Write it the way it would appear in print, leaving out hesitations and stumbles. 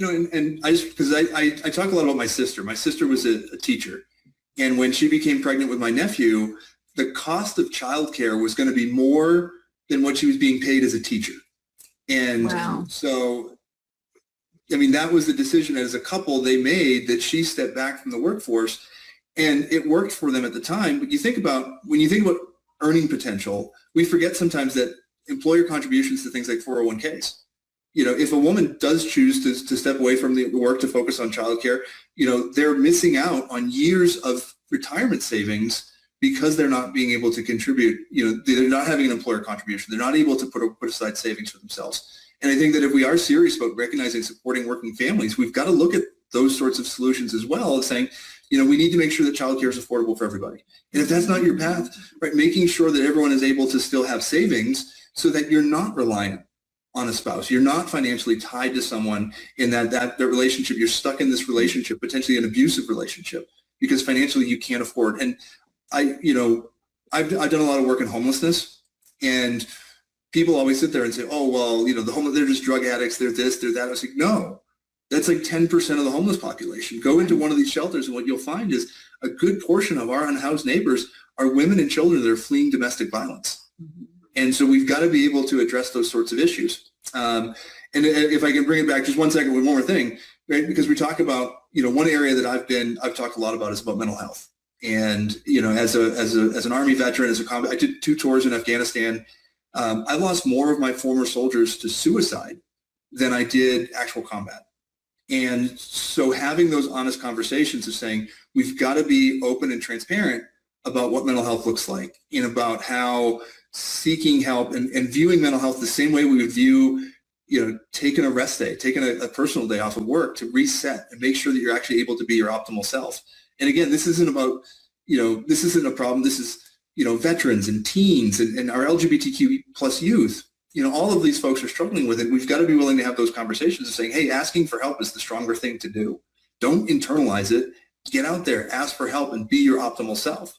And I just, because I talk a lot about my sister. My sister was a teacher. And when she became pregnant with my nephew, the cost of childcare was going to be more than what she was being paid as a teacher. And wow. So, I mean, that was the decision as a couple they made, that she stepped back from the workforce, and it worked for them at the time. But when you think about earning potential, we forget sometimes that employer contributions to things like 401ks. If a woman does choose to step away from the work to focus on childcare, they're missing out on years of retirement savings because they're not being able to contribute. They're not having an employer contribution. They're not able to put aside savings for themselves. And I think that if we are serious about recognizing supporting working families, we've got to look at those sorts of solutions as well as saying, we need to make sure that childcare is affordable for everybody. And if that's not your path, right, making sure that everyone is able to still have savings so that you're not reliant on a spouse. You're not financially tied to someone in that relationship. You're stuck in this relationship, potentially an abusive relationship, because financially you can't afford. And I've done a lot of work in homelessness, and people always sit there and say, oh, well, the homeless, they're just drug addicts, they're this, they're that. I was like, no, that's like 10% of the homeless population. Go into one of these shelters, and what you'll find is a good portion of our unhoused neighbors are women and children that are fleeing domestic violence. Mm-hmm. And so we've got to be able to address those sorts of issues. And if I can bring it back just 1 second with one more thing, right? Because we talk about, one area that I've talked a lot about is about mental health. And, as an Army veteran, I did 2 tours in Afghanistan. I lost more of my former soldiers to suicide than I did actual combat. And so having those honest conversations of saying, we've got to be open and transparent about what mental health looks like, and about how seeking help and viewing mental health the same way we would view, taking a rest day, taking a personal day off of work to reset and make sure that you're actually able to be your optimal self. And again, this isn't about, this isn't a problem. This is, veterans and teens and our LGBTQ plus youth. All of these folks are struggling with it. We've got to be willing to have those conversations of saying, hey, asking for help is the stronger thing to do. Don't internalize it. Get out there, ask for help, and be your optimal self.